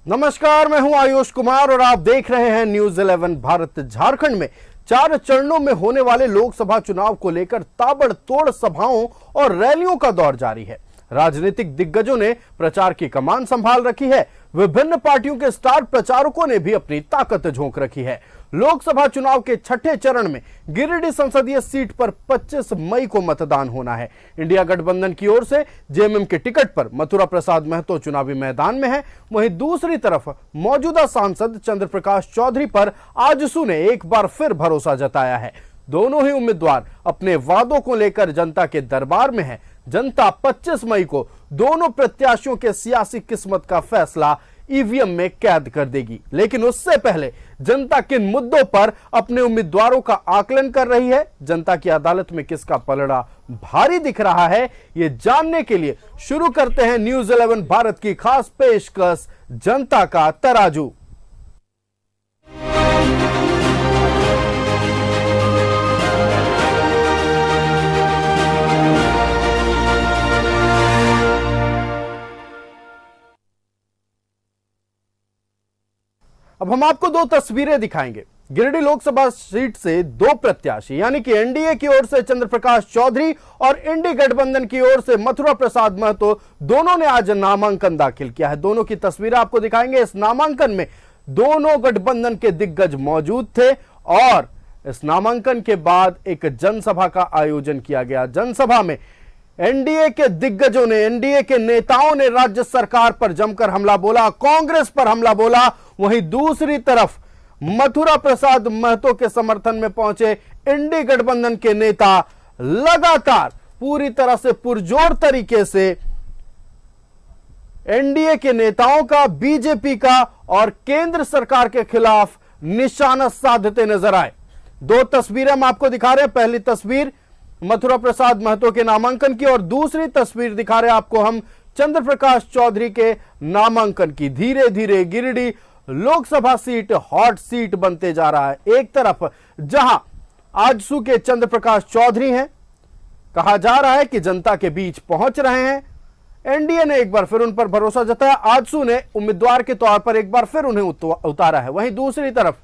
नमस्कार, मैं हूं आयुष कुमार और आप देख रहे हैं न्यूज 11 भारत। झारखंड में 4 चरणों में होने वाले लोकसभा चुनाव को लेकर ताबड़तोड़ सभाओं और रैलियों का दौर जारी है। राजनीतिक दिग्गजों ने प्रचार की कमान संभाल रखी है। विभिन्न पार्टियों के स्टार प्रचारकों ने भी अपनी ताकत झोंक रखी है। लोकसभा चुनाव के छठे चरण में गिरिडीह संसदीय सीट पर 25 मई को मतदान होना है। इंडिया गठबंधन की ओर से जेएमएम के टिकट पर मथुरा प्रसाद महतो चुनावी मैदान में है। वहीं दूसरी तरफ मौजूदा सांसद चंद्र प्रकाश चौधरी पर आजसू ने एक बार फिर भरोसा जताया है। दोनों ही उम्मीदवार अपने वादों को लेकर जनता के दरबार में है। जनता 25 मई को दोनों प्रत्याशियों के सियासी किस्मत का फैसला ईवीएम में कैद कर देगी। लेकिन उससे पहले जनता किन मुद्दों पर अपने उम्मीदवारों का आकलन कर रही है, जनता की अदालत में किसका पलड़ा भारी दिख रहा है, ये जानने के लिए शुरू करते हैं न्यूज 11 भारत की खास पेशकश जनता का तराजू। अब हम आपको 2 तस्वीरें दिखाएंगे। गिरिडीह लोकसभा सीट से 2 प्रत्याशी यानी कि एनडीए की ओर से चंद्र प्रकाश चौधरी और इंडी गठबंधन की ओर से मथुरा प्रसाद महतो दोनों ने आज नामांकन दाखिल किया है। दोनों की तस्वीरें आपको दिखाएंगे। इस नामांकन में दोनों गठबंधन के दिग्गज मौजूद थे और इस नामांकन के बाद एक जनसभा का आयोजन किया गया। जनसभा में एनडीए के दिग्गजों ने, एनडीए के नेताओं ने राज्य सरकार पर जमकर हमला बोला, कांग्रेस पर हमला बोला। वहीं दूसरी तरफ मथुरा प्रसाद महतो के समर्थन में पहुंचे इंडी गठबंधन के नेता लगातार पूरी तरह से पुरजोर तरीके से एनडीए के नेताओं का, बीजेपी का और केंद्र सरकार के खिलाफ निशाना साधते नजर आए। 2 तस्वीरें हम आपको दिखा रहे हैं। पहली तस्वीर मथुरा प्रसाद महतो के नामांकन की और दूसरी तस्वीर दिखा रहे हैं आपको हम चंद्र प्रकाश चौधरी के नामांकन की। धीरे धीरे Giridih Lok Sabha seat hot seat बनते जा रहा है। एक तरफ जहां आजसू के चंद्र प्रकाश चौधरी हैं, कहा जा रहा है कि जनता के बीच पहुंच रहे हैं। एनडीए ने एक बार फिर उन पर भरोसा जताया, आजसू ने उम्मीदवार के तौर पर एक बार फिर उन्हें उतारा है। वहीं दूसरी तरफ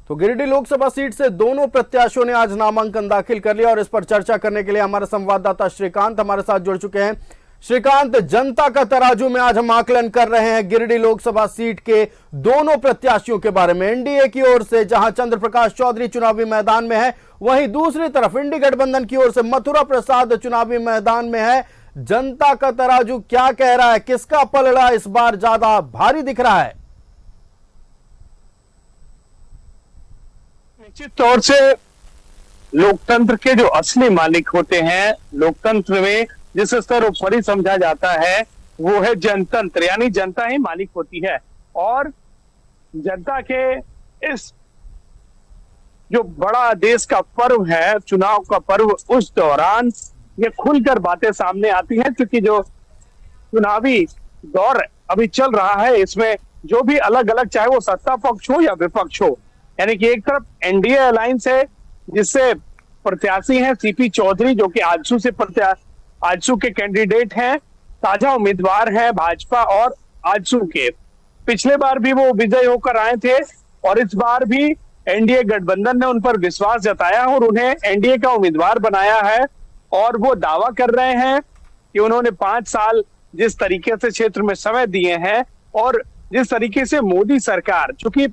तो गिरिडीह लोकसभा सीट से दोनों प्रत्याशियों ने आज नामांकन दाखिल कर लिया और इस पर चर्चा करने के लिए हमारे संवाददाता श्रीकांत हमारे साथ जुड़ चुके हैं। श्रीकांत, जनता का तराजू में आज हम आकलन कर रहे हैं गिरिडीह लोकसभा सीट के दोनों प्रत्याशियों के बारे में। एनडीए की ओर से जहां चंद्र प्रकाश चौधरी चुनावी मैदान में है, वहीं दूसरी तरफ इंडी गठबंधन की ओर से मथुरा प्रसाद चुनावी मैदान में है। जनता का तराजू क्या कह रहा है, किसका पलड़ा इस बार ज्यादा भारी दिख रहा है? निश्चित तौर से लोकतंत्र के जो असली मालिक होते हैं, लोकतंत्र में जिस स्तर ऊपर ही समझा जाता है वो है जनतंत्र, यानी जनता ही मालिक होती है। और जनता के इस जो बड़ा देश का पर्व है, चुनाव का पर्व, उस दौरान ये खुलकर बातें सामने आती हैं, क्योंकि जो चुनावी दौर अभी चल रहा है इसमें जो भी अलग अलग, चाहे वो सत्ता पक्ष हो या विपक्ष हो, यानी कि एक तरफ एनडीए अलायंस है जिससे प्रत्याशी हैं सीपी चौधरी जो कि आजसू के कैंडिडेट हैं, ताजा उम्मीदवार हैं भाजपा और आजसू के। पिछले बार भी वो विजय होकर आए थे और इस बार भी एनडीए गठबंधन ने उन पर विश्वास जताया और उन्हें एनडीए का उम्मीदवार बनाया है। और वो दावा कर रहे हैं कि उन्होंने 5 साल जिस तरीके से क्षेत्र में समय दिए हैं और जिस तरीके से मोदी सरकार, चूंकि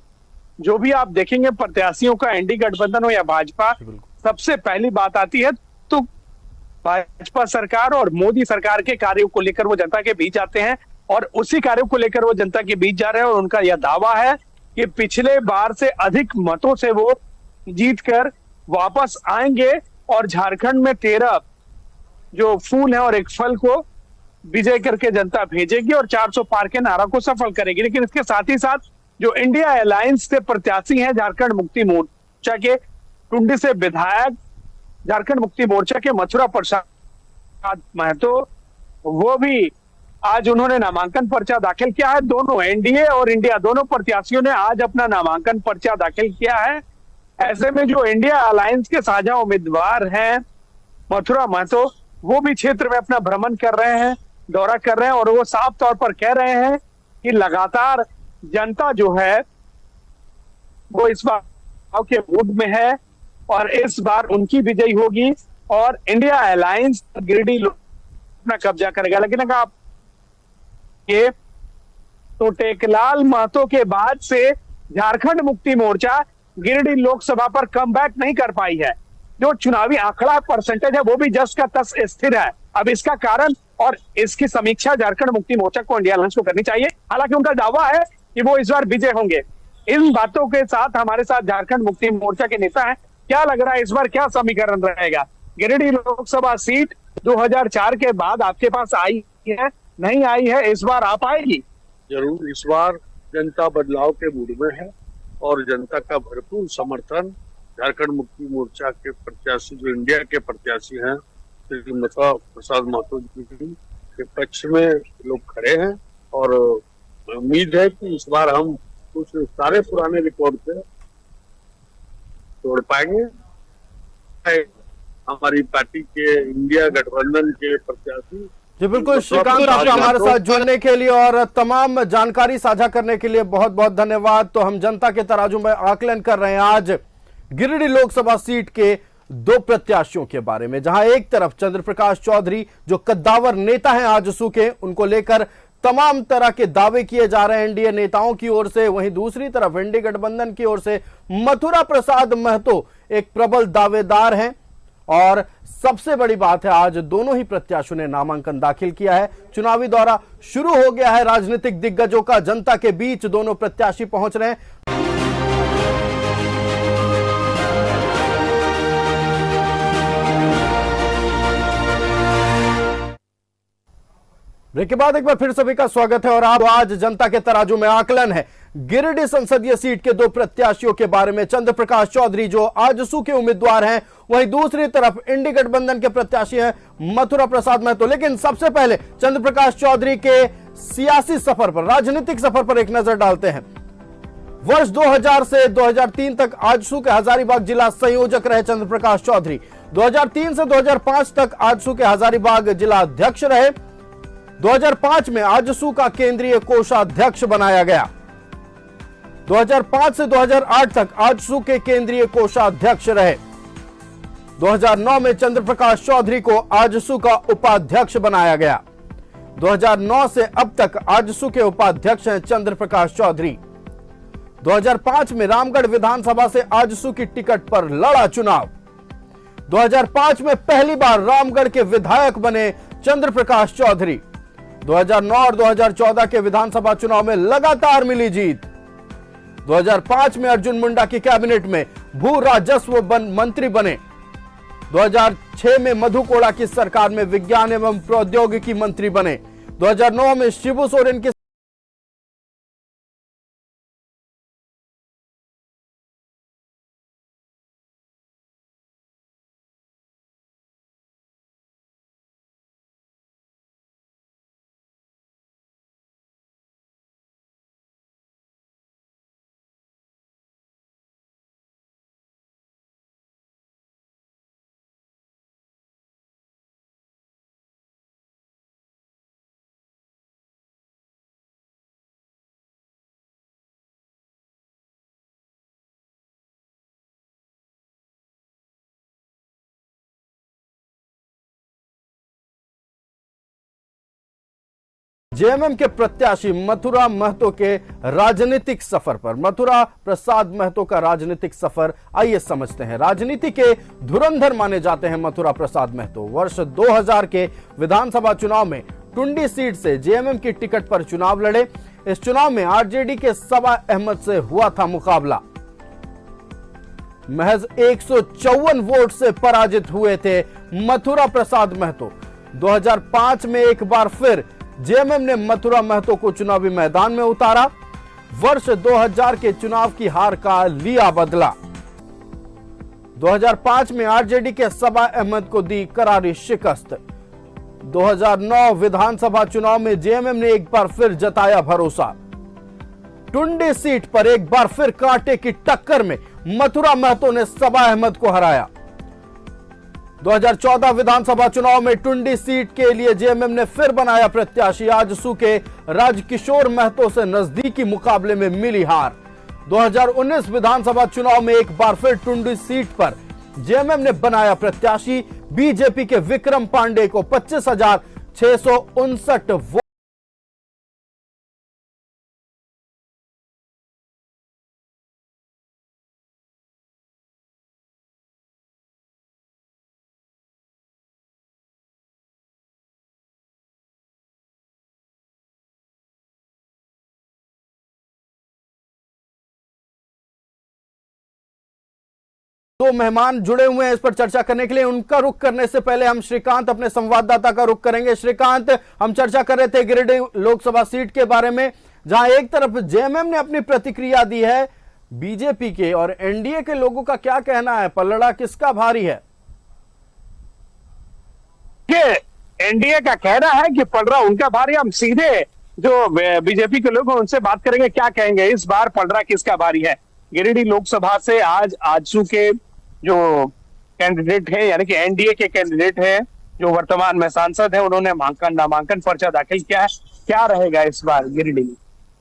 जो भी आप देखेंगे प्रत्याशियों का एनडीए गठबंधन हो या भाजपा, सबसे पहली बात आती है तो भाजपा सरकार और मोदी सरकार के कार्यों को लेकर वो जनता के बीच आते हैं और उसी कार्यों को लेकर वो जनता के बीच जा रहे हैं। और उनका यह दावा है कि पिछले बार से अधिक मतों से वो जीतकर वापस आएंगे और झारखंड में 13 जो फूल है और एक फल को विजय करके जनता भेजेगी और 400 पार के नारा को सफल करेगी। लेकिन इसके साथ ही साथ जो इंडिया अलायंस से प्रत्याशी हैं झारखंड मुक्ति मोर्चा के टुंडी से विधायक, झारखंड मुक्ति मोर्चा के मथुरा प्रसाद महतो, वो भी आज उन्होंने नामांकन पर्चा दाखिल किया है। दोनों एनडीए और इंडिया दोनों प्रत्याशियों ने आज अपना नामांकन पर्चा दाखिल किया है। ऐसे में जो इंडिया अलायंस के साझा उम्मीदवार हैं मथुरा महतो, वो भी क्षेत्र में अपना भ्रमण कर रहे हैं, दौरा कर रहे हैं, और वो साफ तौर पर कह रहे हैं कि लगातार जनता जो है वो इस बार के मूड में है और इस बार उनकी विजयी होगी और इंडिया अलायंस गिरिडीह अपना कब्जा करेगा। लेकिन अगर आप ये तो टेकलाल महतो के बाद से झारखंड मुक्ति मोर्चा गिरिडीह लोकसभा पर कमबैक नहीं कर पाई है। जो चुनावी आंकड़ा परसेंटेज है वो भी जस का तस स्थिर है। अब इसका कारण और इसकी समीक्षा झारखंड मुक्ति मोर्चा को इंडिया अलायंस को करनी चाहिए। हालांकि उनका दावा है कि वो इस बार विजय होंगे। इन बातों के साथ हमारे साथ झारखंड मुक्ति मोर्चा के नेता हैं। क्या लग रहा है इस बार क्या समीकरण रहेगा? गिरिडीह लोकसभा सीट 2004 के बाद आपके पास आई है, नहीं आई है, इस बार आ पाएगी? जरूर, इस बार जनता बदलाव के मूड में है और जनता का भरपूर समर्थन झारखंड मुक्ति मोर्चा के प्रत्याशी, जो इंडिया के प्रत्याशी हैं, श्री मथुरा प्रसाद महतो जी के पक्ष में लोग खड़े हैं। और उम्मीद है कि इस बार हम कुछ सारे पुराने रिकॉर्ड पे तोड़ पाएंगे। हमारी पार्टी के इंडिया गठबंधन के प्रत्याशी। जी बिल्कुल श्रीकांत, आपका हमारे साथ जुड़ने के लिए और तमाम जानकारी साझा करने के लिए बहुत बहुत धन्यवाद। तो हम जनता के तराजू में आकलन कर रहे हैं आज गिरिडीह लोकसभा सीट के दो प्रत्याशियों के बारे में, जहां एक तरफ चंद्र प्रकाश चौधरी जो कद्दावर नेता हैं आजसू के, उनको लेकर तमाम तरह के दावे किए जा रहे हैं एनडीए नेताओं की ओर से। वहीं दूसरी तरफ एनडीए गठबंधन की ओर से मथुरा प्रसाद महतो एक प्रबल दावेदार हैं। और सबसे बड़ी बात है, आज दोनों ही प्रत्याशियों ने नामांकन दाखिल किया है। चुनावी दौरा शुरू हो गया है राजनीतिक दिग्गजों का, जनता के बीच दोनों प्रत्याशी पहुंच रहे हैं। ब्रेक के बाद एक बार फिर सभी का स्वागत है और आप आज जनता के तराजू में आकलन है गिरिडीह संसदीय सीट के दो प्रत्याशियों के बारे में। चंद्र प्रकाश चौधरी जो आजसू के उम्मीदवार हैं, वहीं दूसरी तरफ इंडी गठबंधन के प्रत्याशी हैं मथुरा प्रसाद महतो। लेकिन सबसे पहले चंद्र प्रकाश चौधरी के सियासी सफर पर, राजनीतिक सफर पर एक नजर डालते हैं। वर्ष 2000 से 2003 तक आजसू के हजारीबाग जिला संयोजक रहे चंद्र प्रकाश चौधरी। 2003 से 2005 तक आजसू के हजारीबाग जिला अध्यक्ष रहे। 2005 में आजसू का केंद्रीय कोषाध्यक्ष बनाया गया। 2005 से 2008 तक आजसू के केंद्रीय कोषाध्यक्ष रहे। 2009 में चंद्र प्रकाश चौधरी को आजसू का उपाध्यक्ष बनाया गया। 2009 से अब तक आजसू के उपाध्यक्ष हैं चंद्र प्रकाश चौधरी। 2005 में रामगढ़ विधानसभा से आजसू की टिकट पर लड़ा चुनाव। 2005 में पहली बार रामगढ़ के विधायक बने चंद्र प्रकाश चौधरी। 2009 और 2014 के विधानसभा चुनाव में लगातार मिली जीत। 2005 में अर्जुन मुंडा की कैबिनेट में भू राजस्व मंत्री बने। 2006 में मधु कोड़ा की सरकार में विज्ञान एवं प्रौद्योगिकी मंत्री बने। 2009 में शिबू सोरेन की जेएमएम के प्रत्याशी मथुरा महतो के राजनीतिक सफर पर, मथुरा प्रसाद महतो का राजनीतिक सफर आइए समझते हैं। राजनीति के धुरंधर माने जाते हैं मथुरा प्रसाद महतो। वर्ष 2000 के विधानसभा चुनाव में टुंडी सीट से जेएमएम की टिकट पर चुनाव लड़े। इस चुनाव में आरजेडी के सबा अहमद से हुआ था मुकाबला। महज 154 वोट से पराजित हुए थे मथुरा प्रसाद महतो। 2005 में एक बार फिर जेएमएम ने मथुरा महतो को चुनावी मैदान में उतारा। वर्ष 2000 के चुनाव की हार का लिया बदला। 2005 में आरजेडी के सबा अहमद को दी करारी शिकस्त। 2009 विधानसभा चुनाव में जेएमएम ने एक बार फिर जताया भरोसा। टुंडी सीट पर एक बार फिर कांटे की टक्कर में मथुरा महतो ने सबा अहमद को हराया। 2014 विधानसभा चुनाव में टुंडी सीट के लिए जेएमएम ने फिर बनाया प्रत्याशी। आजसू के राजकिशोर महतो से नजदीकी मुकाबले में मिली हार। 2019 विधानसभा चुनाव में एक बार फिर टुंडी सीट पर जेएमएम ने बनाया प्रत्याशी। बीजेपी के विक्रम पांडे को 25,659 वोट दो मेहमान जुड़े हुए हैं इस पर चर्चा करने के लिए। उनका रुख करने से पहले हम श्रीकांत अपने संवाददाता का रुख करेंगे। श्रीकांत, हम चर्चा कर रहे थे गिरिडीह लोकसभा सीट के बारे में, जहां एक तरफ जेएमएम ने अपनी प्रतिक्रिया दी है, बीजेपी के और एनडीए के लोगों का क्या कहना है? पलड़ा किसका भारी है? एनडीए का कहना है कि पलड़ा उनका भारी। हम सीधे जो बीजेपी के लोग हैं उनसे बात करेंगे, क्या कहेंगे इस बार पलड़ा किसका भारी है। गिरिडीह लोकसभा से आज आजसू के जो कैंडिडेट है, यानी कि एनडीए के कैंडिडेट है, जो वर्तमान में सांसद है, उन्होंने नामांकन पर्चा दाखिल किया है। क्या रहेगा इस बार गिरिडीह?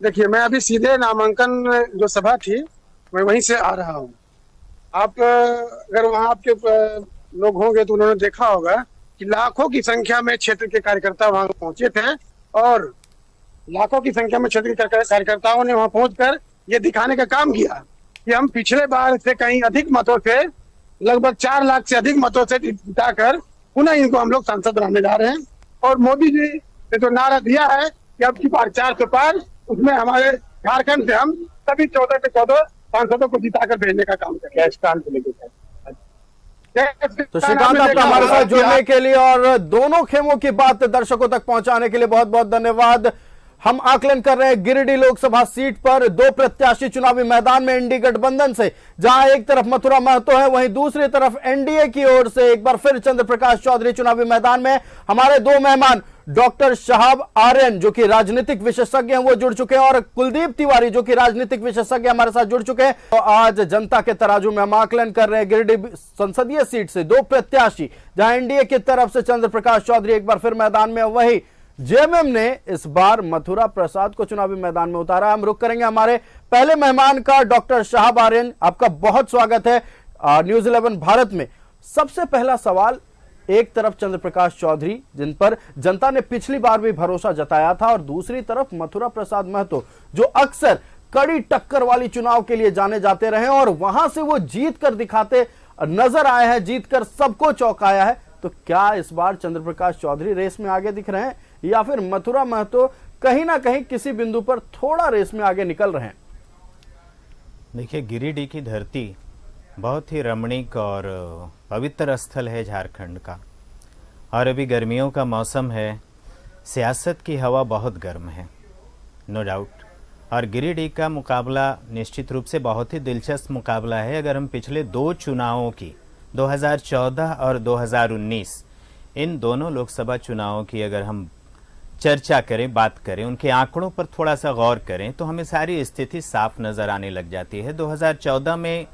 देखिए, मैं अभी सीधे नामांकन जो सभा थी मैं वहीं से आ रहा हूँ। आप अगर वहाँ आपके लोग होंगे तो उन्होंने देखा होगा कि लाखों की संख्या में क्षेत्र के कार्यकर्ता वहां पहुंचे थे और लाखों की संख्या में क्षेत्र के कार्यकर्ताओं ने वहां पहुंचकर ये दिखाने का काम किया कि हम पिछले बार से कहीं अधिक मतों से, लगभग 4 लाख से अधिक मतों से जिताकर पुनः इनको हम लोग सांसद बनाने जा रहे हैं। और मोदी जी ने तो नारा दिया है कि अब की बार 400 पार, उसमें हमारे झारखंड से हम सभी 14 के 14 सांसदों को जिताकर भेजने का काम करेंगे। तो श्रीकांत, आपका हमारे साथ जुड़ने के लिए और दोनों खेमों की बात दर्शकों तक पहुंचाने के लिए बहुत बहुत धन्यवाद। हम आकलन कर रहे हैं गिरिडीह लोकसभा सीट पर दो प्रत्याशी चुनावी मैदान में एनडीए गठबंधन से, जहां एक तरफ मथुरा महतो है, वहीं दूसरी तरफ एनडीए की ओर से एक बार फिर चंद्र प्रकाश चौधरी चुनावी मैदान में। हमारे दो मेहमान डॉक्टर शहाब आर्यन जो कि राजनीतिक विशेषज्ञ हैं वो जुड़ चुके हैं और कुलदीप तिवारी जो कि राजनीतिक विशेषज्ञ हमारे साथ जुड़ चुके हैं। तो आज जनता के तराजू में हम आकलन कर रहे हैं गिरिडीह संसदीय सीट से दो प्रत्याशी, जहां एनडीए की तरफ से चंद्र प्रकाश चौधरी एक बार फिर मैदान में, वही जेएमएम ने इस बार मथुरा प्रसाद को चुनावी मैदान में उतारा। हम रुक करेंगे हमारे पहले मेहमान का। डॉक्टर शहाब आर्यन, आपका बहुत स्वागत है न्यूज़ 11 भारत में। सबसे पहला सवाल, एक तरफ चंद्र प्रकाश चौधरी जिन पर जनता ने पिछली बार भी भरोसा जताया था, और दूसरी तरफ मथुरा प्रसाद महतो जो अक्सर कड़ी टक्कर वाली चुनाव के लिए जाने जाते रहे और वहां से वो जीत कर दिखाते नजर आए हैं, जीत कर सबको चौंकाया है। तो क्या इस बार चंद्र प्रकाश चौधरी रेस में आगे दिख रहे हैं या फिर मथुरा महतो कहीं ना कहीं किसी बिंदु पर थोड़ा रेस में आगे निकल रहे हैं? देखिए, गिरिडीह की धरती बहुत ही रमणीक और पवित्र स्थल है झारखंड का, और अभी गर्मियों का मौसम है, सियासत की हवा बहुत गर्म है, नो डाउट। और गिरिडीह का मुकाबला निश्चित रूप से बहुत ही दिलचस्प मुकाबला है। अगर हम पिछले दो चुनावों की, 2014 और 2019, इन दोनों लोकसभा चुनावों की अगर हम चर्चा करें, बात करें, उनके आंकड़ों पर थोड़ा सा गौर करें तो हमें सारी स्थिति साफ नजर आने लग जाती है। 2014 में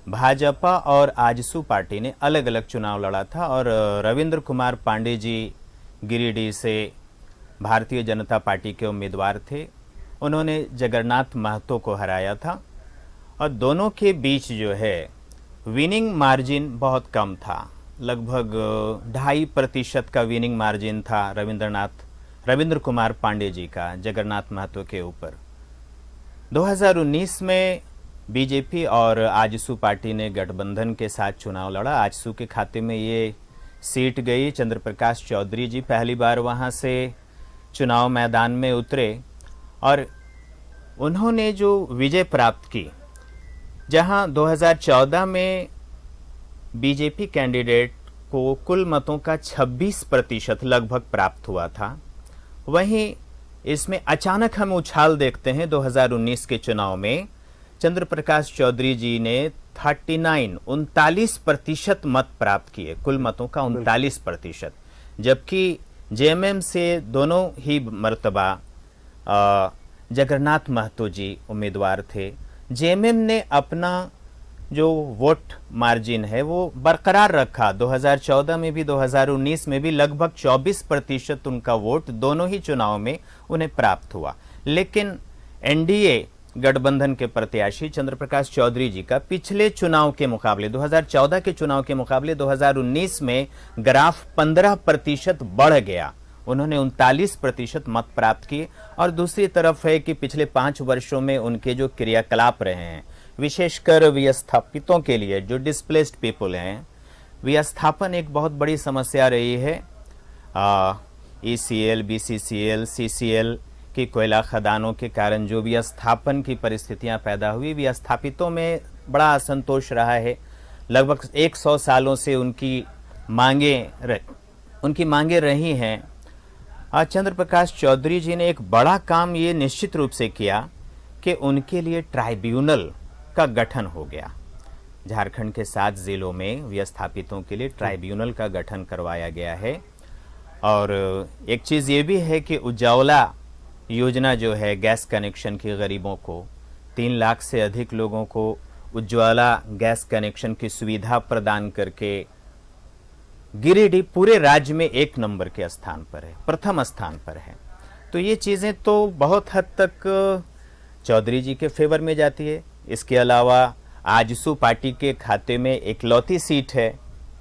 भाजपा और आजसू पार्टी ने अलग अलग चुनाव लड़ा था और रविंद्र कुमार पांडे जी गिरिडीह से भारतीय जनता पार्टी के उम्मीदवार थे। उन्होंने जगन्नाथ महतो को हराया था और दोनों के बीच जो है विनिंग मार्जिन बहुत कम था, लगभग 2.5% का विनिंग मार्जिन था रविंद्र कुमार पांडे जी का जगन्नाथ महतो के ऊपर। 2019 में बीजेपी और आजसू पार्टी ने गठबंधन के साथ चुनाव लड़ा। आजसू के खाते में ये सीट गई। चंद्र प्रकाश चौधरी जी पहली बार वहां से चुनाव मैदान में उतरे और उन्होंने जो विजय प्राप्त की, जहां 2014 में बीजेपी कैंडिडेट को कुल मतों का 26% लगभग प्राप्त हुआ था, वहीं इसमें अचानक हम उछाल देखते हैं 2019 के चुनाव में चंद्र प्रकाश चौधरी जी ने 39% मत प्राप्त किए, कुल मतों का 39%, जबकि जेएमएम से दोनों ही मर्तबा जगन्नाथ महतो जी उम्मीदवार थे। जेएमएम ने अपना जो वोट मार्जिन है वो बरकरार रखा। 2014 में भी 2019 में भी लगभग 24% उनका वोट दोनों ही चुनाव में उन्हें प्राप्त हुआ। लेकिन एनडीए गठबंधन के प्रत्याशी चंद्र प्रकाश चौधरी जी का पिछले चुनाव के मुकाबले 2014 के चुनाव के मुकाबले 2019 में ग्राफ 15% बढ़ गया। उन्होंने 39% मत प्राप्त किए। और दूसरी तरफ है कि पिछले 5 वर्षों में उनके जो क्रियाकलाप रहे हैं, विशेषकर विस्थापितों के लिए, जो डिस्प्लेस्ड पीपल हैं, विस्थापन एक बहुत बड़ी समस्या रही है। ईसीएल, बीसीसीएल, सीसीएल की कोयला खदानों के कारण जो विस्थापन की परिस्थितियां पैदा हुई, विस्थापितों में बड़ा असंतोष रहा है। लगभग 100 सालों से उनकी मांगे रही हैं। आज चंद्र प्रकाश चौधरी जी ने एक बड़ा काम ये निश्चित रूप से किया कि उनके लिए ट्राइब्यूनल का गठन हो गया। झारखंड के 7 जिलों में विस्थापितों के लिए ट्राइब्यूनल का गठन करवाया गया है। और एक चीज़ ये भी है कि उजाला योजना जो है, गैस कनेक्शन की गरीबों को 3 लाख से अधिक लोगों को उज्ज्वला गैस कनेक्शन की सुविधा प्रदान करके गिरिडीह पूरे राज्य में 1 नंबर के स्थान पर है, प्रथम स्थान पर है। तो ये चीज़ें तो बहुत हद तक चौधरी जी के फेवर में जाती है। इसके अलावा आजसू पार्टी के खाते में इकलौती सीट है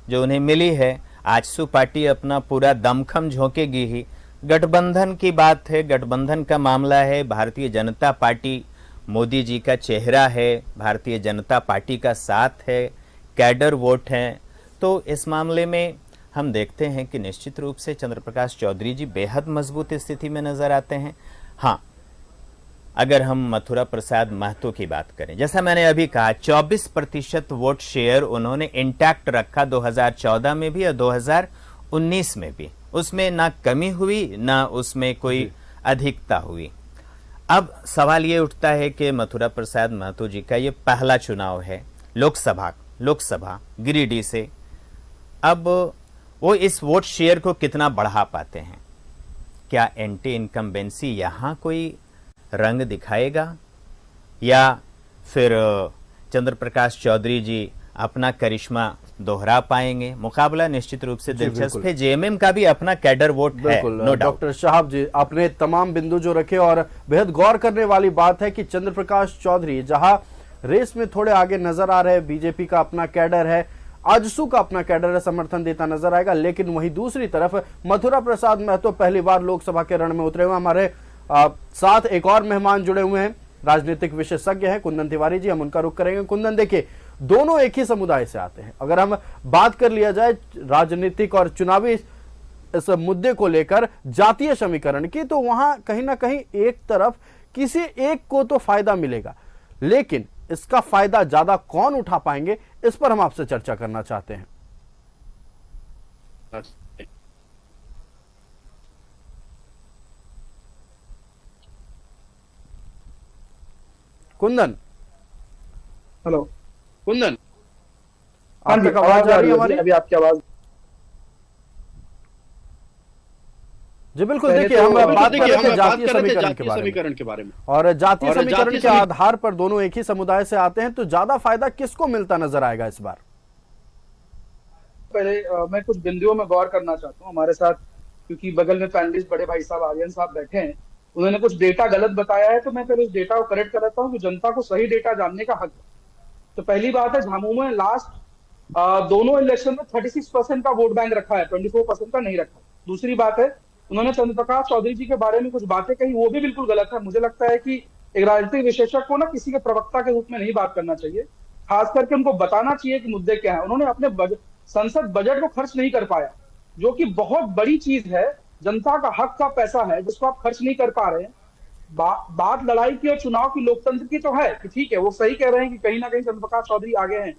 जो उन्हें मिली है। आजसू पार्टी अपना पूरा दमखम झोंकेगी ही। गठबंधन की बात है, गठबंधन का मामला है। भारतीय जनता पार्टी मोदी जी का चेहरा है, भारतीय जनता पार्टी का साथ है, कैडर वोट हैं। तो इस मामले में हम देखते हैं कि निश्चित रूप से चंद्र प्रकाश चौधरी जी बेहद मजबूत स्थिति में नजर आते हैं। हाँ, अगर हम मथुरा प्रसाद महतो की बात करें, जैसा मैंने अभी कहा, 24% वोट शेयर उन्होंने इंटैक्ट रखा 2014 में भी और 2019 में भी। उसमें ना कमी हुई ना उसमें कोई अधिकता हुई। अब सवाल ये उठता है कि मथुरा प्रसाद महतो जी का ये पहला चुनाव है लोकसभा गिरिडीह से। अब वो इस वोट शेयर को कितना बढ़ा पाते हैं? क्या एंटी इनकम्बेंसी यहाँ कोई रंग दिखाएगा या फिर चंद्र प्रकाश चौधरी जी अपना करिश्मा दोहरा पाएंगे? मुकाबला निश्चित रूप से दिलचस्प है। जेएमएम का भी अपना कैडर वोट है, नो डाउट। डॉक्टर शाहाब जी, आपने तमाम बिंदु जो रखे और बेहद गौर करने वाली बात है कि चंद्र प्रकाश चौधरी जहां रेस में थोड़े आगे नजर आ रहे हैं, बीजेपी का अपना कैडर है, आजसू का अपना कैडर है, समर्थन देता नजर आएगा। लेकिन वहीं दूसरी तरफ मथुरा प्रसाद महतो पहली बार लोकसभा के रण में उतरे हुए। हमारे साथ एक और मेहमान जुड़े हुए हैं, राजनीतिक विशेषज्ञ हैं कुंदन तिवारी जी, हम उनका रुख करेंगे। कुंदन, देखिए, दोनों एक ही समुदाय से आते हैं। अगर हम बात कर लिया जाए राजनीतिक और चुनावी इस मुद्दे को लेकर जातीय समीकरण की, तो वहां कहीं ना कहीं एक तरफ किसी एक को तो फायदा मिलेगा, लेकिन इसका फायदा ज्यादा कौन उठा पाएंगे, इस पर हम आपसे चर्चा करना चाहते हैं। कुंदन, हेलो कुंदन, हाँ जी, आप तक आवाज आ रही है हमारी? अभी आपकी आवाज। जी बिल्कुल, देखिए, हम बात कर रहे थे जातीय समीकरण के बारे में। और जातीय समीकरण के आधार पर दोनों एक ही समुदाय से आते हैं, तो ज्यादा फायदा किसको मिलता नजर आएगा इस बार? पहले मैं कुछ बिंदुओं में गौर करना चाहता हूँ हमारे साथ, क्योंकि बगल में पैनलिस्ट बड़े भाई साहब आर्यन साहब बैठे हैं, उन्होंने कुछ डेटा गलत बताया है, तो मैं पहले उस डेटा को करेक्ट कर देता हूँ कि जनता को सही डेटा जानने का हक है। तो पहली बात है, झामुमो में लास्ट दोनों इलेक्शन में 36% का वोट बैंक रखा है, 24% का नहीं रखा। दूसरी बात है, उन्होंने चंद्र प्रकाश चौधरी जी के बारे में कुछ बातें कही, वो भी बिल्कुल गलत है। मुझे लगता है कि एक राजनीतिक विशेषज्ञ को ना किसी के प्रवक्ता के रूप में नहीं बात करना चाहिए, खास करके उनको बताना चाहिए कि मुद्दे क्या है। उन्होंने अपने संसद बजट को खर्च नहीं कर पाया, जो कि बहुत बड़ी चीज है। जनता का हक का पैसा है जिसको आप खर्च नहीं कर पा रहे हैं। बात लड़ाई की और चुनाव की लोकतंत्र की तो है कि ठीक है, वो सही कह रहे हैं कि कहीं ना कहीं चंद्र प्रकाश चौधरी आगे हैं।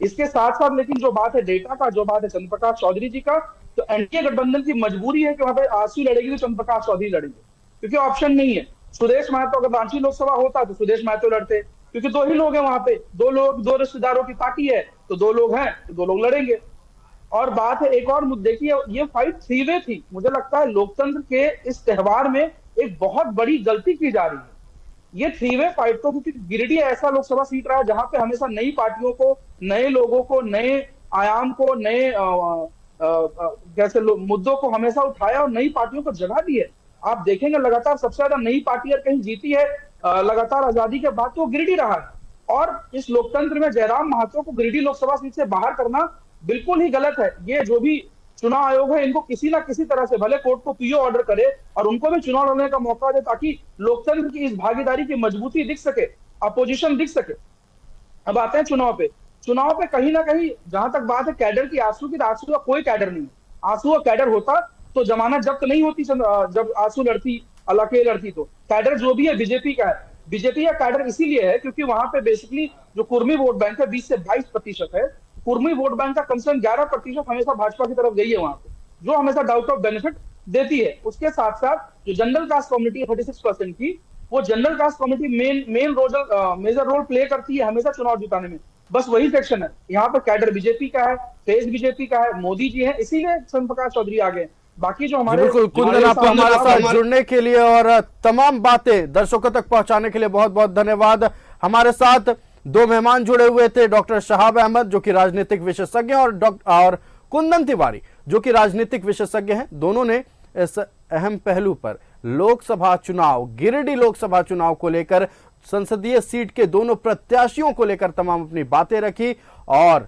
इसके साथ साथ लेकिन जो बात है डेटा का, जो बात है चंद्र प्रकाश चौधरी जी का, तो एनडीए गठबंधन की मजबूरी है कि वहां पे आजसू लड़ेगी तो चंद्र प्रकाश चौधरी लड़ेंगे, क्योंकि ऑप्शन नहीं है। सुदेश महतो, अगर रांची लोकसभा होता तो सुदेश महतो लड़ते, क्योंकि 2 ही लोग हैं वहां पे, 2 लोग, 2 रिश्तेदारों की पार्टी है, तो 2 लोग हैं तो 2 लोग लड़ेंगे। और बात है एक और मुद्दे की, ये फाइट 3 वे थी। मुझे लगता है लोकतंत्र के इस त्योहार में एक बहुत बड़ी गलती की जा रही है। ये 3 वे फाइट तो, क्योंकि गिरिडीह ऐसा लोकसभा सीट रहा है जहां पे हमेशा नई पार्टियों को, नए लोगों को, नए आयाम को, नए जैसे मुद्दों को हमेशा उठाया और नई पार्टियों को जगह दी है। आप देखेंगे लगातार सबसे ज्यादा नई पार्टी अगर कहीं जीती है लगातार आजादी के बाद तो गिरिडीह रहा है। और इस लोकतंत्र में जयराम महतो को गिरिडीह लोकसभा सीट से बाहर करना बिल्कुल ही गलत है। ये जो भी चुनाव आयोग है, इनको किसी ना किसी तरह से भले कोर्ट को पीओ ऑर्डर करे और उनको भी चुनाव लड़ने का मौका दे, ताकि लोकतंत्र की इस भागीदारी की मजबूती दिख सके, अपोजिशन दिख सके। अब आते हैं चुनाव पे। चुनाव पे कहीं ना कहीं जहां तक बात है कैडर की, आंसू की, आंसू का कोई कैडर नहीं है। आंसू का कैडर होता तो जमानत जब्त नहीं होती जब आंसू लड़ती, अलाके लड़ती। तो कैडर जो भी है बीजेपी का है। बीजेपी का कैडर इसीलिए है क्योंकि वहां पे बेसिकली जो कुर्मी वोट बैंक है 20 से 22% है। कुर्मी वोट बैंक का कम से कम 11% हमेशा भाजपा की तरफ गई है वहां पे, जो हमेशा डाउट ऑफ बेनिफिट देती है। उसके साथ साथ जो जनरल कास्ट कम्युनिटी है 36% की, वो general caste community major role play करती है हमेशा चुनाव जिताने में। बस वही सेक्शन है। यहाँ पर कैडर बीजेपी का है, फेस बीजेपी का है, मोदी जी है, इसीलिए चंद्र प्रकाश चौधरी आ गए। बाकी जो हमारे बिल्कुल कुंदन, आपको हमारे साथ जुड़ने के लिए और तमाम बातें दर्शकों तक पहुंचाने के लिए बहुत बहुत धन्यवाद। हमारे साथ 2 मेहमान जुड़े हुए थे, डॉक्टर शहाब अहमद जो कि राजनीतिक विशेषज्ञ और कुंदन तिवारी जो कि राजनीतिक विशेषज्ञ हैं। दोनों ने इस अहम पहलू पर लोकसभा चुनाव, गिरिडीह लोकसभा चुनाव को लेकर, संसदीय सीट के दोनों प्रत्याशियों को लेकर तमाम अपनी बातें रखी और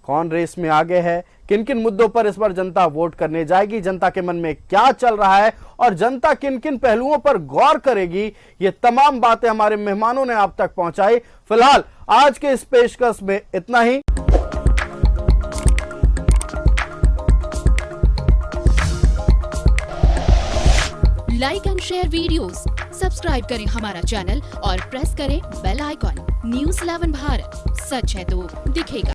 कौन रेस में आगे है, किन किन मुद्दों पर इस बार जनता वोट करने जाएगी, जनता के मन में क्या चल रहा है और जनता किन किन पहलुओं पर गौर करेगी, ये तमाम बातें हमारे मेहमानों ने आप तक पहुंचाई। फिलहाल आज के इस पेशकश में इतना ही। Like and share videos, subscribe करें हमारा चैनल और प्रेस करें बेल आइकॉन। News 11 भारत, सच है तो दिखेगा।